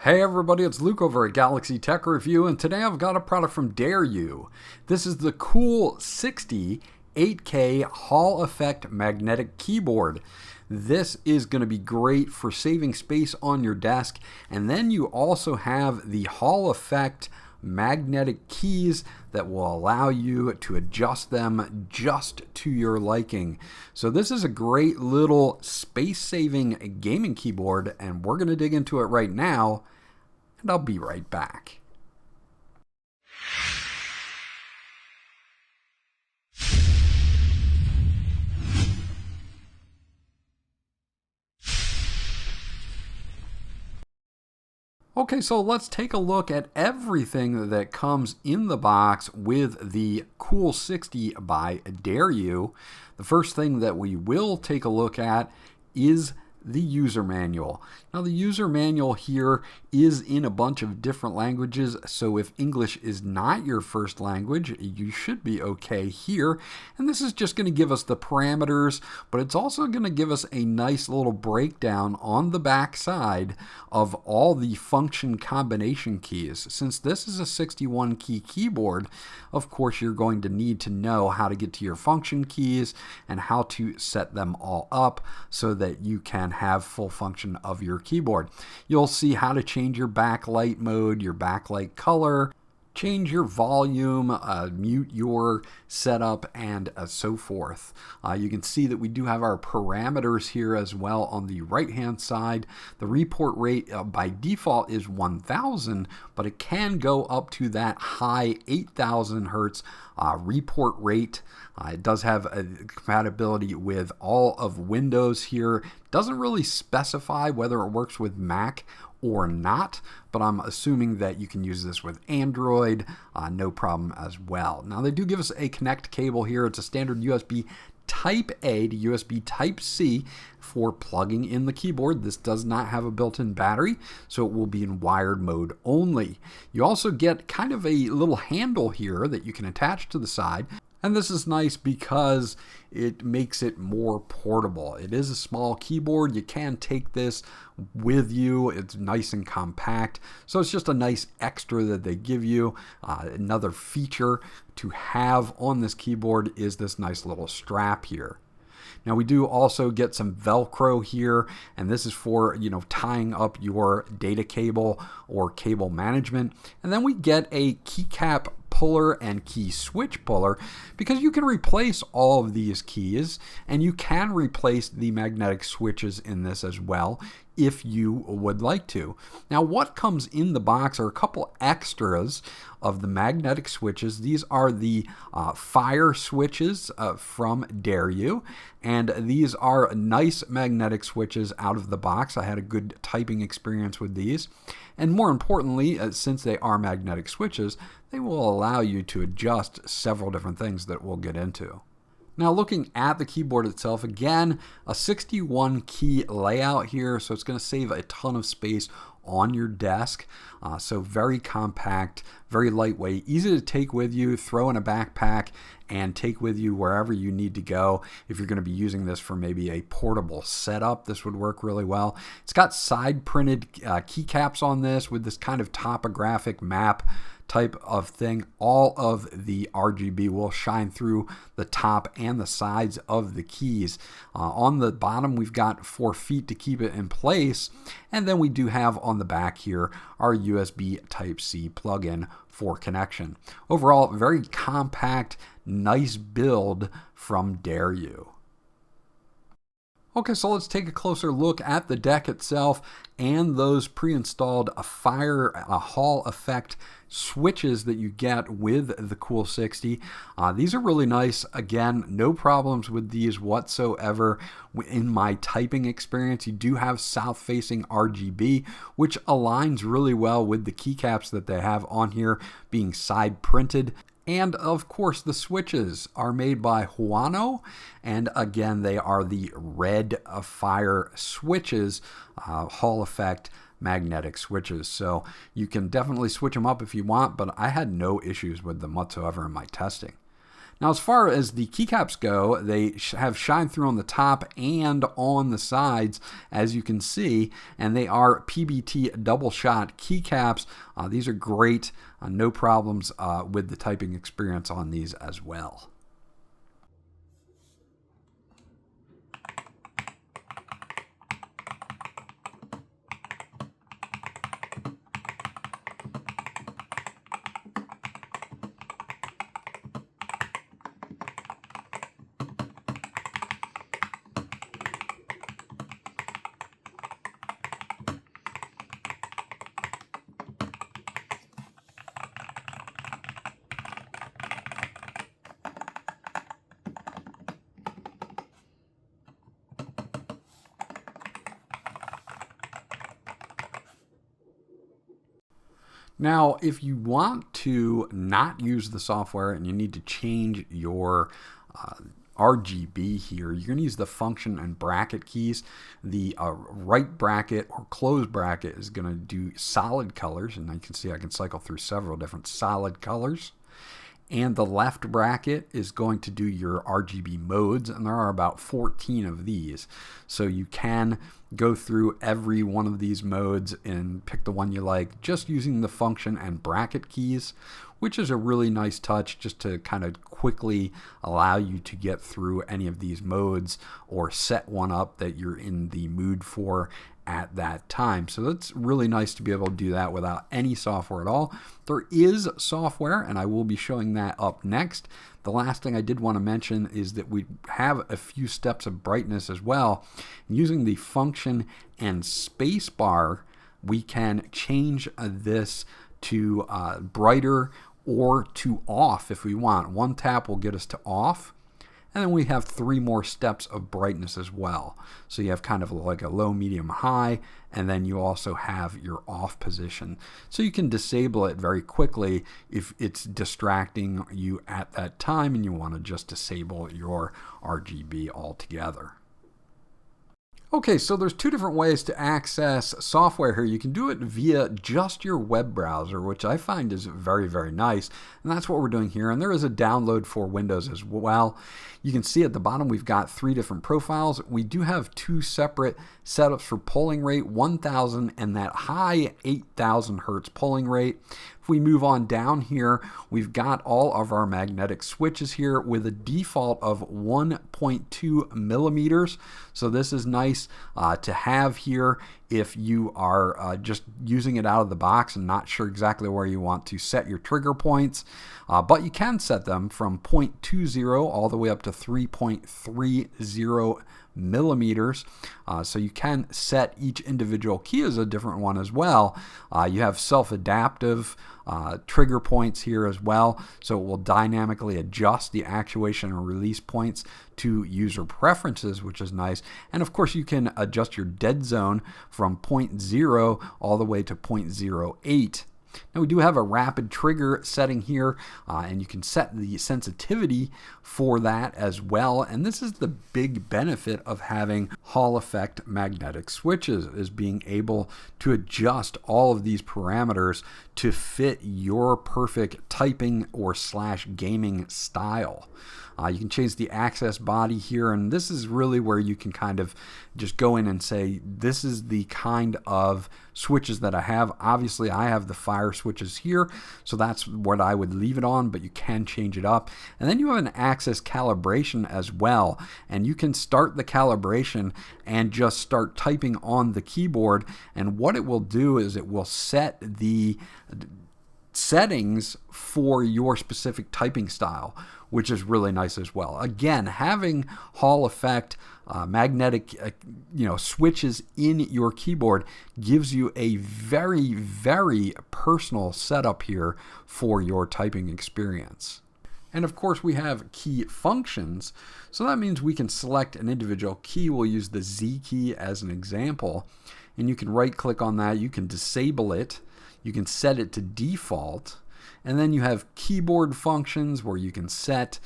Hey everybody, it's Luke over at Galaxy Tech Review, and today I've got a product from Dareu. This is the Cool60 8K Hall Effect Magnetic Keyboard. This is going to be great for saving space on your desk, and then you also have the Hall Effect magnetic keys that will allow you to adjust them just to your liking. So this is a great little space-saving gaming keyboard, and we're going to dig into it right now, and I'll be right back. Okay, so let's take a look at everything that comes in the box with the Cool60 by Dareu. The first thing that we will take a look at is the user manual. Now the user manual here is in a bunch of different languages, so if English is not your first language, you should be okay here. And this is just going to give us the parameters, but it's also going to give us a nice little breakdown on the back side of all the function combination keys. Since this is a 61 key keyboard, of course you're going to need to know how to get to your function keys and how to set them all up so that you can have full function of your keyboard. You'll see how to change your backlight mode, your backlight color, change your volume, mute your setup, and so forth. You can see that we do have our parameters here as well on the right hand side. The report rate by default is 1000, but it can go up to that high 8000 hertz report rate. It does have a compatibility with all of Windows here. It doesn't really specify whether it works with Mac or not, but I'm assuming that you can use this with Android, no problem as well. Now they do give us a connect cable here. It's a standard USB Type A to USB Type C for plugging in the keyboard. This does not have a built-in battery, so it will be in wired mode only. You also get kind of a little handle here that you can attach to the side. And this is nice because it makes it more portable. It is a small keyboard. You can take this with you. It's nice and compact. So it's just a nice extra that they give you. Another feature to have on this keyboard is this nice little strap here. Now we do also get some Velcro here, and this is for, tying up your data cable or cable management. And then we get a keycap puller and key switch puller, because you can replace all of these keys, and you can replace the magnetic switches in this as well if you would like to. Now what comes in the box are a couple extras of the magnetic switches. These are the fire switches from Dareu, and these are nice magnetic switches out of the box. I had a good typing experience with these, and more importantly, since they are magnetic switches, they will allow you to adjust several different things that we'll get into. Now looking at the keyboard itself, again, a 61 key layout here, so it's going to save a ton of space on your desk. So very compact, very lightweight, easy to take with you, throw in a backpack, and take with you wherever you need to go. If you're going to be using this for maybe a portable setup, this would work really well. It's got side printed keycaps on this with this kind of topographic map type of thing. All of the RGB will shine through the top and the sides of the keys. On the bottom we've got 4 feet to keep it in place, and then we do have on the back here our USB Type-C plug-in for connection. Overall, very compact, nice build from Dareu. Okay, so let's take a closer look at the deck itself and those pre-installed Hall Effect switches that you get with the Cool60. These are really nice. Again, no problems with these whatsoever. In my typing experience, you do have south-facing RGB, which aligns really well with the keycaps that they have on here being side printed. And of course, the switches are made by Huano, and again, they are the red fire switches, Hall Effect magnetic switches. So you can definitely switch them up if you want, but I had no issues with them whatsoever in my testing. Now, as far as the keycaps go, they have shine through on the top and on the sides, as you can see, and they are PBT double shot keycaps. These are great, no problems with the typing experience on these as well. Now, if you want to not use the software and you need to change your RGB here, you're going to use the function and bracket keys. The right bracket or closed bracket is going to do solid colors, and you can see I can cycle through several different solid colors. And the left bracket is going to do your RGB modes, and there are about 14 of these. So you can go through every one of these modes and pick the one you like just using the function and bracket keys, which is a really nice touch just to kind of quickly allow you to get through any of these modes or set one up that you're in the mood for at that time. So that's really nice to be able to do that without any software at all. There is software, and I will be showing that up next. The last thing I did want to mention is that we have a few steps of brightness as well. Using the function and spacebar, we can change this to brighter or to off if we want. One tap will get us to off. And then we have 3 more steps of brightness as well. So you have kind of like a low, medium, high, and then you also have your off position. So you can disable it very quickly if it's distracting you at that time and you want to just disable your RGB altogether. Okay, so there's 2 different ways to access software here. You can do it via just your web browser, which I find is very, very nice. And that's what we're doing here. And there is a download for Windows as well. You can see at the bottom we've got 3 different profiles. We do have 2 separate setups for polling rate, 1000 and that high 8000 hertz polling rate. If we move on down here, we've got all of our magnetic switches here with a default of 1.2 millimeters. So this is nice to have here if you are just using it out of the box and not sure exactly where you want to set your trigger points. But you can set them from 0.20 all the way up to 3.30 millimeters. So you can set each individual key as a different one as well. You have self-adaptive trigger points here as well, so it will dynamically adjust the actuation or release points to user preferences, which is nice. And of course you can adjust your dead zone from 0.0 all the way to 0.08. Now we do have a rapid trigger setting here, and you can set the sensitivity for that as well. And this is the big benefit of having Hall effect magnetic switches, is being able to adjust all of these parameters to fit your perfect typing or / gaming style. You can change the access body here, and this is really where you can kind of just go in and say, this is the kind of switches that I have. Obviously, I have the fire switches here, so that's what I would leave it on, but you can change it up. And then you have an access calibration as well, and you can start the calibration and just start typing on the keyboard, and what it will do is it will set the settings for your specific typing style, which is really nice as well. Again, having Hall effect magnetic switches in your keyboard gives you a very, very personal setup here for your typing experience. And of course we have key functions, so that means we can select an individual key. We'll use the Z key as an example, and you can right click on that, you can disable it, you can set it to default, and then you have keyboard functions where you can set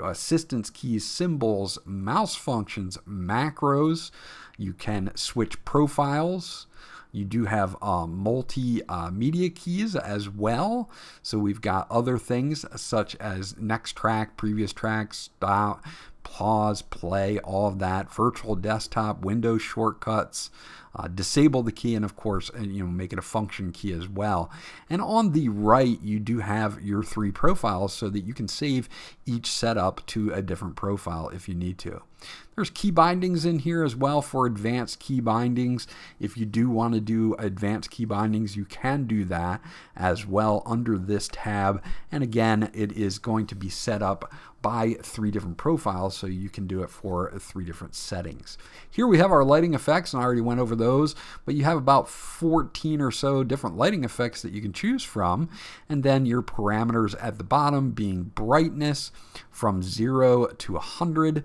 assistance keys, symbols, mouse functions, macros. You can switch profiles. You do have multimedia keys as well. So we've got other things such as next track, previous track, stop, pause, play, all of that. Virtual desktop, Windows shortcuts, disable the key, and of course, make it a function key as well. And on the right, you do have your 3 profiles so that you can save each setup to a different profile if you need to. There's key bindings in here as well for advanced key bindings. If you do want to do advanced key bindings, you can do that as well under this tab. And again, it is going to be set up by 3 different profiles, so you can do it for 3 different settings. Here we have our lighting effects, and I already went over those, but you have about 14 or so different lighting effects that you can choose from, and then your parameters at the bottom being brightness from 0 to 100,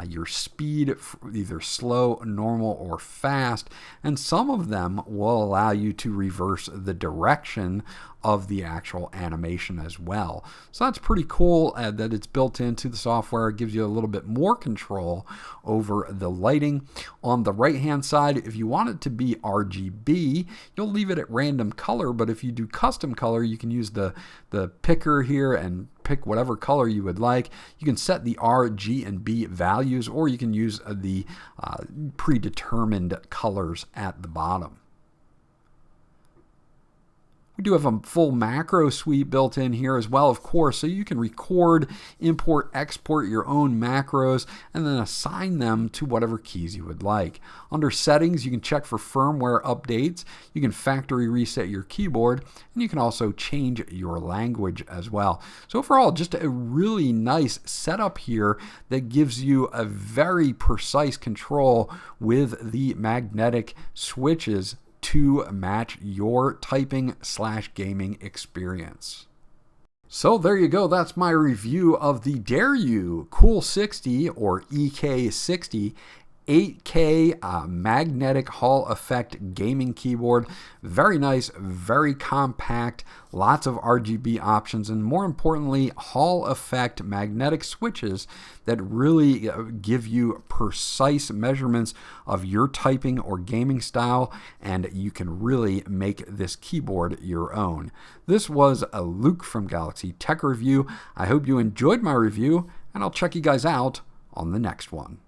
your speed, either slow, normal, or fast, and some of them will allow you to reverse the direction of the actual animation as well. So that's pretty cool that it's built into the software. It gives you a little bit more control over the lighting. On the right hand side, if you want it to be RGB, you'll leave it at random color, but if you do custom color, you can use the picker here and pick whatever color you would like. You can set the R, G, and B values, or you can use the predetermined colors at the bottom. We do have a full macro suite built in here as well, of course, so you can record, import, export your own macros, and then assign them to whatever keys you would like. Under settings, you can check for firmware updates, you can factory reset your keyboard, and you can also change your language as well. So overall, just a really nice setup here that gives you a very precise control with the magnetic switches to match your typing/gaming experience. So there you go. That's my review of the Dareu COOL60 or EK60 8K magnetic Hall effect gaming keyboard. Very nice, very compact, lots of RGB options, and more importantly, Hall effect magnetic switches that really give you precise measurements of your typing or gaming style, and you can really make this keyboard your own. This was a Luke from Galaxy Tech Review. I hope you enjoyed my review, and I'll check you guys out on the next one.